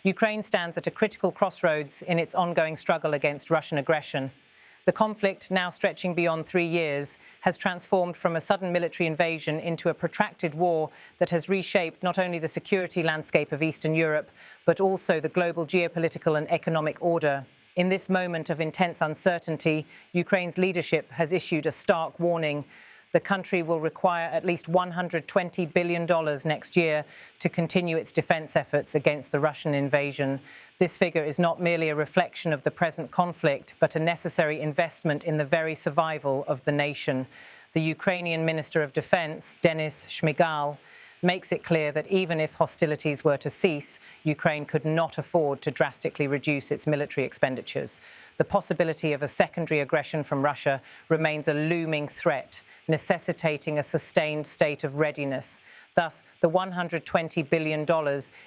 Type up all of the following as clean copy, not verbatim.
Ukraine stands at a critical crossroads in its ongoing struggle against Russian aggression. The conflict, now stretching beyond 3 years, has transformed from a sudden military invasion into a protracted war that has reshaped not only the security landscape of Eastern Europe, but also the global geopolitical and economic order. In this moment of intense uncertainty, Ukraine's leadership has issued a stark warning. The country will require at least $120 billion next year to continue its defense efforts against the Russian invasion. This figure is not merely a reflection of the present conflict, but a necessary investment in the very survival of the nation. The Ukrainian Minister of Defense, Denys Shmyhal, makes it clear that even if hostilities were to cease, Ukraine could not afford to drastically reduce its military expenditures. The possibility of a secondary aggression from Russia remains a looming threat, necessitating a sustained state of readiness. Thus, the $120 billion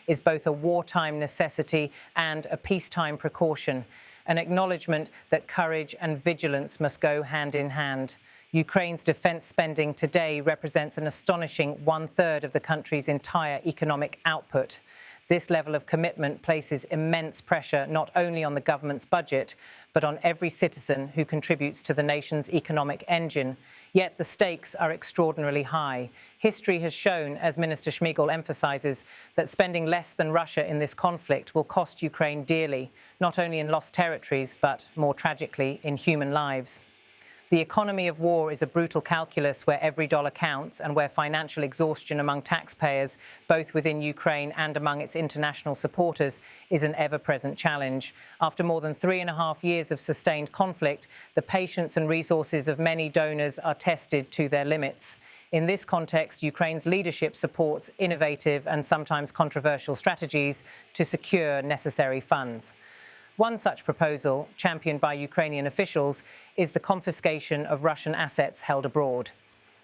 is both a wartime necessity and a peacetime precaution, an acknowledgement that courage and vigilance must go hand in hand. Ukraine's defense spending today represents an astonishing 1/3 of the country's entire economic output. This level of commitment places immense pressure not only on the government's budget, but on every citizen who contributes to the nation's economic engine. Yet the stakes are extraordinarily high. History has shown, as Minister Shmygal emphasizes, that spending less than Russia in this conflict will cost Ukraine dearly, not only in lost territories, but more tragically, in human lives. The economy of war is a brutal calculus where every dollar counts and where financial exhaustion among taxpayers, both within Ukraine and among its international supporters, is an ever-present challenge. After more than 3.5 years of sustained conflict, the patience and resources of many donors are tested to their limits. In this context, Ukraine's leadership supports innovative and sometimes controversial strategies to secure necessary funds. One such proposal, championed by Ukrainian officials, is the confiscation of Russian assets held abroad.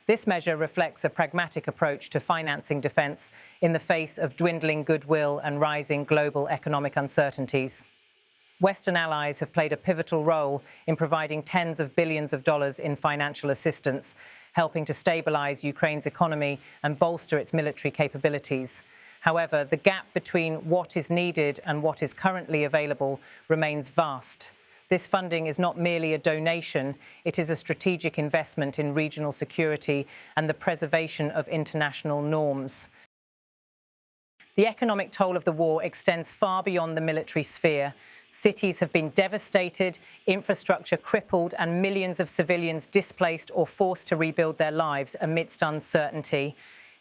This measure reflects a pragmatic approach to financing defense in the face of dwindling goodwill and rising global economic uncertainties. Western allies have played a pivotal role in providing tens of billions of dollars in financial assistance, helping to stabilize Ukraine's economy and bolster its military capabilities. However, the gap between what is needed and what is currently available remains vast. This funding is not merely a donation, it is a strategic investment in regional security and the preservation of international norms. The economic toll of the war extends far beyond the military sphere. Cities have been devastated, infrastructure crippled, and millions of civilians displaced or forced to rebuild their lives amidst uncertainty.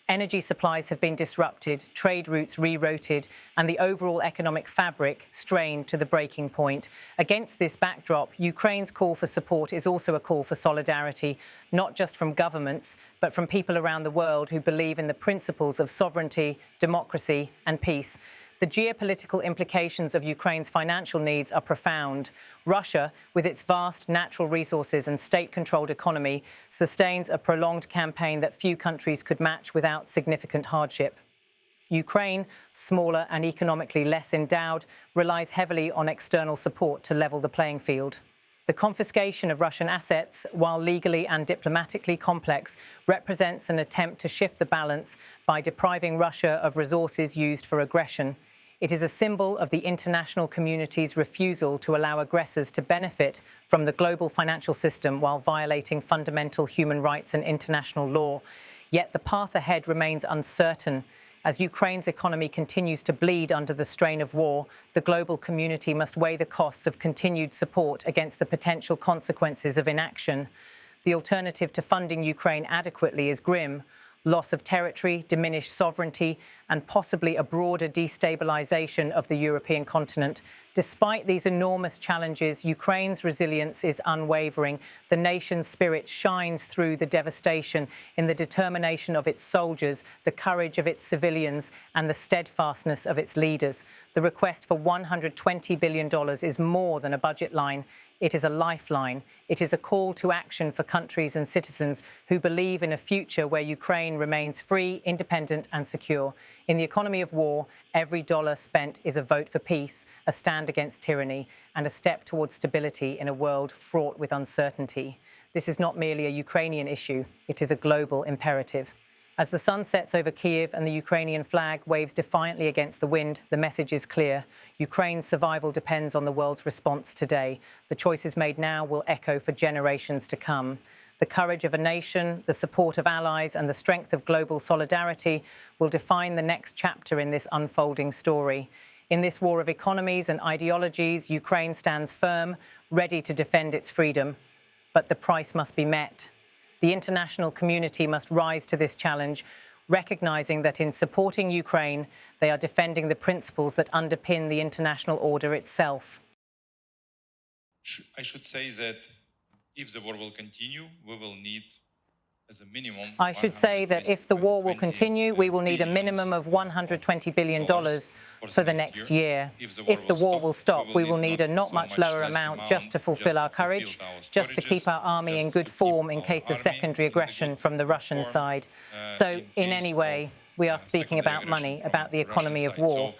Energy supplies have been disrupted, trade routes rerouted, and the overall economic fabric strained to the breaking point. Against this backdrop, Ukraine's call for support is also a call for solidarity, not just from governments, but from people around the world who believe in the principles of sovereignty, democracy, and peace. The geopolitical implications of Ukraine's financial needs are profound. Russia, with its vast natural resources and state-controlled economy, sustains a prolonged campaign that few countries could match without significant hardship. Ukraine, smaller and economically less endowed, relies heavily on external support to level the playing field. The confiscation of Russian assets, while legally and diplomatically complex, represents an attempt to shift the balance by depriving Russia of resources used for aggression. It is a symbol of the international community's refusal to allow aggressors to benefit from the global financial system while violating fundamental human rights and international law. Yet the path ahead remains uncertain. As Ukraine's economy continues to bleed under the strain of war, the global community must weigh the costs of continued support against the potential consequences of inaction. The alternative to funding Ukraine adequately is grim: loss of territory, diminished sovereignty, and possibly a broader destabilization of the European continent. Despite these enormous challenges, Ukraine's resilience is unwavering. The nation's spirit shines through the devastation in the determination of its soldiers, the courage of its civilians, and the steadfastness of its leaders. The request for $120 billion is more than a budget line. It is a lifeline. It is a call to action for countries and citizens who believe in a future where Ukraine remains free, independent, and secure. In the economy of war, every dollar spent is a vote for peace, a stand against tyranny, and a step towards stability in a world fraught with uncertainty. This is not merely a Ukrainian issue. It is a global imperative. As the sun sets over Kyiv and the Ukrainian flag waves defiantly against the wind, the message is clear. Ukraine's survival depends on the world's response today. The choices made now will echo for generations to come. The courage of a nation, the support of allies, and the strength of global solidarity will define the next chapter in this unfolding story. In this war of economies and ideologies, Ukraine stands firm, ready to defend its freedom. But the price must be met. The international community must rise to this challenge, recognizing that in supporting Ukraine, they are defending the principles that underpin the international order itself. I should say that if the war will continue, we will need, as a minimum, I should say that if the war will continue, we will need a minimum of $120 billion for the next year. If the war will stop, we will need a not much lower amount just to fulfill our courage, just to keep our army in good form in case of secondary aggression from the Russian side. So in any way, we are speaking about money, about the economy of war.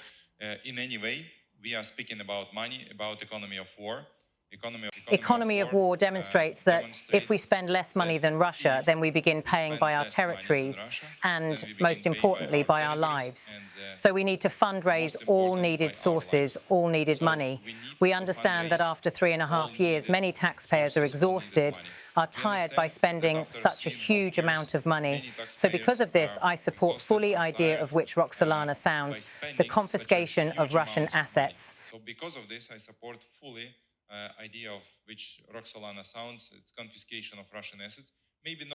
In any way, we are speaking about money, about economy of war. Economy of war demonstrates that if we spend less money than Russia, then we begin paying by our territories and, most importantly, by our lives. So we need to fundraise all needed sources, all needed money. We understand that after 3.5 years, many taxpayers are exhausted, are tired by spending such a huge amount of money. So because of this, I support fully the idea of which Roxolana sounds, the confiscation of Russian assets. So because of this, I support fully idea of which Roxolana sounds, it's confiscation of Russian assets. Maybe not